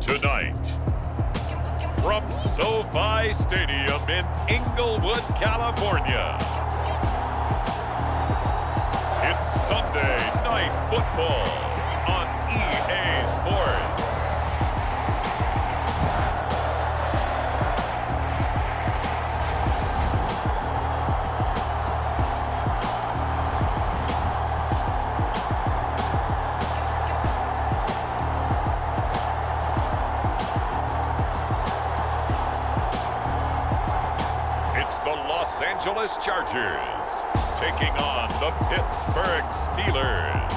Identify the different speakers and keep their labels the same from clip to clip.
Speaker 1: Tonight, from SoFi Stadium in Inglewood, California, it's Sunday Night Football on EA Sports. It's the Los Angeles Chargers taking on the Pittsburgh Steelers.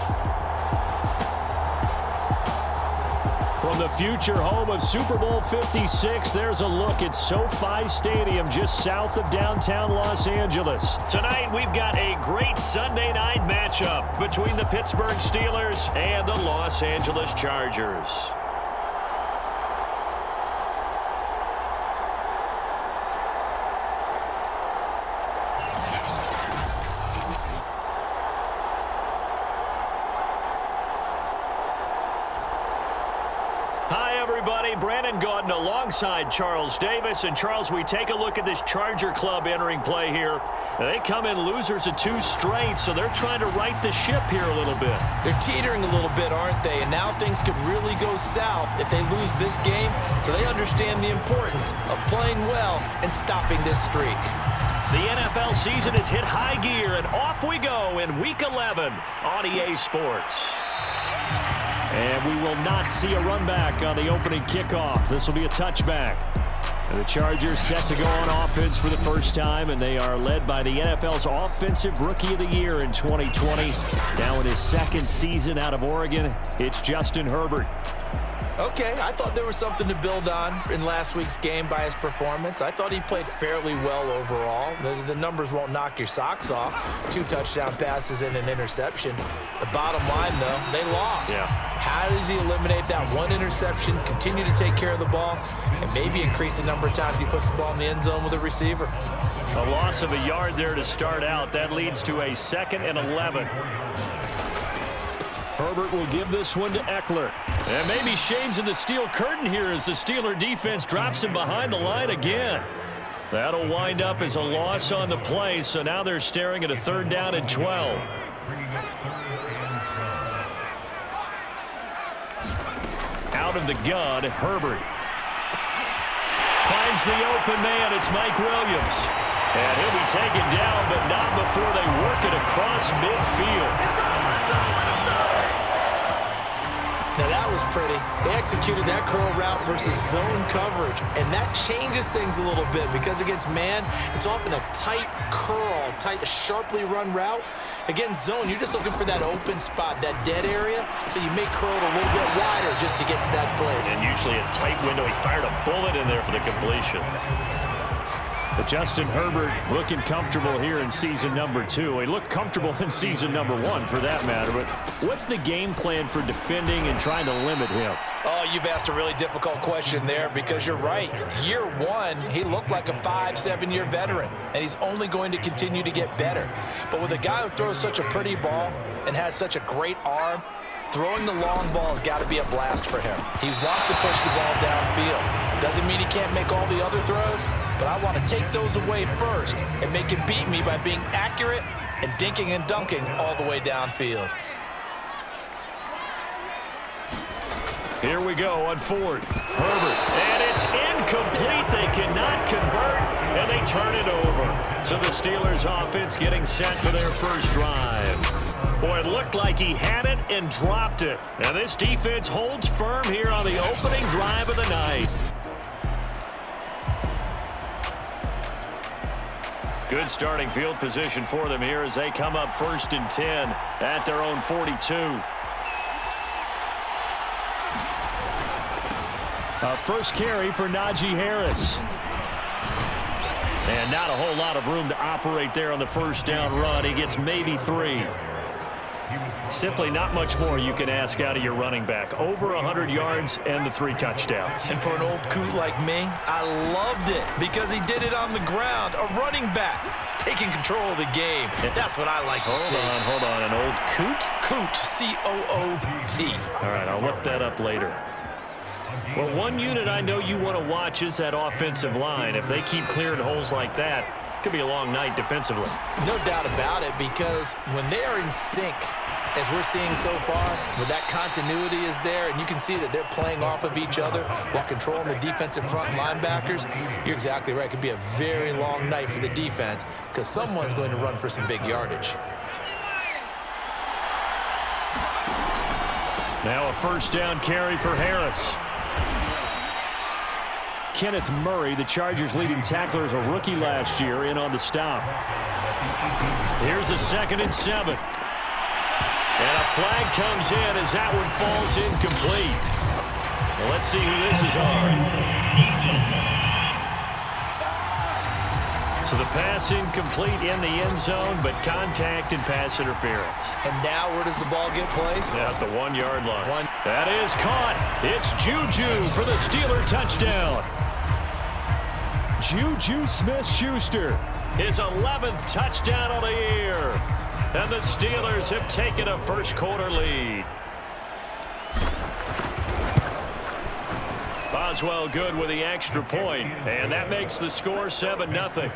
Speaker 2: From the future home of Super Bowl 56, there's a look at SoFi Stadium just south of downtown Los Angeles. Tonight, we've got a great Sunday night matchup between the Pittsburgh Steelers and the Los Angeles Chargers. Brandon Gordon alongside Charles Davis. And Charles, we take a look at this Charger club entering play here. They come in losers of 2 straight, so they're trying to right the ship here a little bit.
Speaker 3: They're teetering a little bit, aren't they? And now things could really go south if they lose this game. So they understand the importance of playing well and stopping this streak.
Speaker 2: The NFL season has hit high gear, and off we go in Week 11 on EA Sports. And we will not see a run back on the opening kickoff. This will be a touchback. And the Chargers set to go on offense for the first time, and they are led by the NFL's Offensive Rookie of the Year in 2020. Now in his 2nd season out of Oregon, it's Justin Herbert.
Speaker 3: Okay, I thought there was something to build on in last week's game by his performance. I thought he played fairly well overall. The numbers won't knock your socks off. 2 touchdown passes and an interception. The bottom line, though, they lost.
Speaker 2: Yeah.
Speaker 3: How does he eliminate that 1 interception, continue to take care of the ball, and maybe increase the number of times he puts the ball in the end zone with a receiver?
Speaker 2: A loss of a yard there to start out. That leads to a 2nd and 11. Herbert will give this one to Eckler. And maybe shades in the steel curtain here as the Steeler defense drops him behind the line again. That'll wind up as a loss on the play, so now they're staring at a 3rd down and 12. Out of the gun, Herbert. Finds the open man, it's Mike Williams. And he'll be taken down, but not before they work it across midfield.
Speaker 3: Now that was pretty. They executed that curl route versus zone coverage, and that changes things a little bit because against man, it's often a tight curl, tight, sharply run route. Against zone, you're just looking for that open spot, that dead area, so you may curl it a little bit wider just to get to that place.
Speaker 2: And usually a tight window. He fired a bullet in there for the completion. But Justin Herbert looking comfortable here in season number 2. He looked comfortable in season number 1 for that matter. But what's the game plan for defending and trying to limit him?
Speaker 3: Oh, you've asked a really difficult question there because you're right. Year 1, he looked like a 5-7-year veteran, and he's only going to continue to get better. But with a guy who throws such a pretty ball and has such a great arm, throwing the long ball has got to be a blast for him. He wants to push the ball downfield. Doesn't mean he can't make all the other throws, but I want to take those away first and make him beat me by being accurate and dinking and dunking all the way downfield.
Speaker 2: Here we go on 4th. Herbert. And it's incomplete. They cannot convert, and they turn it over. So the Steelers offense getting set for their first drive. Boy, it looked like he had it and dropped it. And this defense holds firm here on the opening drive of the night. Good starting field position for them here as they come up 1st and 10 at their own 42. First carry for Najee Harris. And not a whole lot of room to operate there on the 1st down run. He gets maybe 3. Simply not much more you can ask out of your running back. Over 100 yards and the 3 touchdowns.
Speaker 3: And for an old coot like me, I loved it because he did it on the ground. A running back taking control of the game. That's what I like to see.
Speaker 2: Hold on. An old coot?
Speaker 3: Coot, C-O-O-T.
Speaker 2: All right, I'll look that up later. Well, one unit I know you want to watch is that offensive line. If they keep clearing holes like that, it could be a long night defensively.
Speaker 3: No doubt about it, because when they are in sync, as we're seeing so far, when that continuity is there, and you can see that they're playing off of each other while controlling the defensive front linebackers, you're exactly right. It could be a very long night for the defense because someone's going to run for some big yardage.
Speaker 2: Now a first down carry for Harris. Kenneth Murray, the Chargers' leading tackler, as a rookie last year, in on the stop. Here's a 2nd and 7. And a flag comes in as that one falls incomplete. Well, let's see who this is on. So the pass incomplete in the end zone, but contact and pass interference.
Speaker 3: And now where does the ball get placed?
Speaker 2: At the 1-yard line. That is caught. It's Juju for the Steeler touchdown. Juju Smith-Schuster, his 11th touchdown of the year. And the Steelers have taken a first-quarter lead. Boswell good with the extra point, and that makes the score 7-0.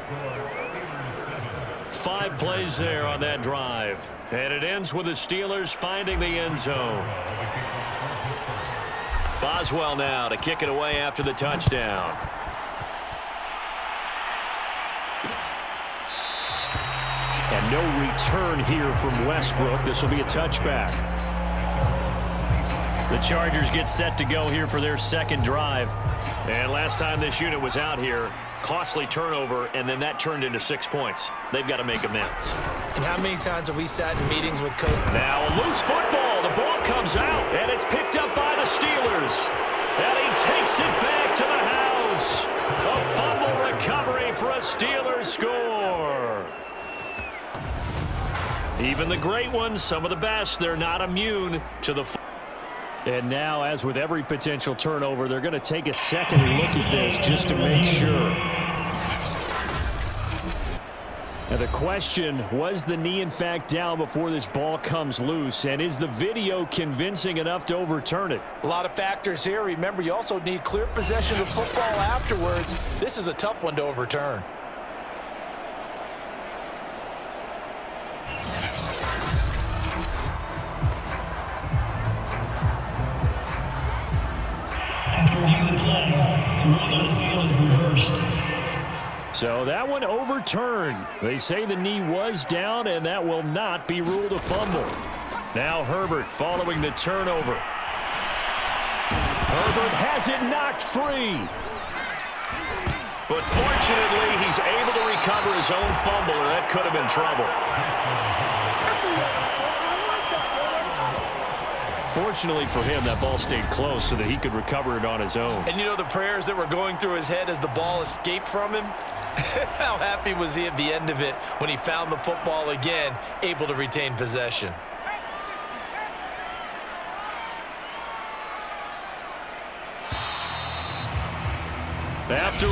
Speaker 2: 5 plays there on that drive, and it ends with the Steelers finding the end zone. Boswell now to kick it away after the touchdown. And no return here from Westbrook. This will be a touchback. The Chargers get set to go here for their second drive. And last time this unit was out here, costly turnover, and then that turned into 6 points. They've got to make amends.
Speaker 3: And how many times have we sat in meetings with coaches?
Speaker 2: Now a loose football. The ball comes out, and it's picked up by the Steelers. And he takes it back to the house. A fumble recovery for a Steelers score. Even the great ones, some of the best, they're not immune to the... And now, as with every potential turnover, they're going to take a second look at this just to make sure. Now the question, was the knee in fact down before this ball comes loose? And is the video convincing enough to overturn it?
Speaker 3: A lot of factors here. Remember, you also need clear possession of football afterwards. This is a tough one to overturn.
Speaker 4: After reviewing the play, the ruling on the field is reversed.
Speaker 2: So that one overturned. They say the knee was down, and that will not be ruled a fumble. Now Herbert following the turnover. Herbert has it knocked free. But fortunately, he's able to recover his own fumble, or that could have been trouble. Fortunately for him, that ball stayed close so that he could recover it on his own.
Speaker 3: And you know the prayers that were going through his head as the ball escaped from him? How happy was he at the end of it when he found the football again, able to retain possession?
Speaker 2: After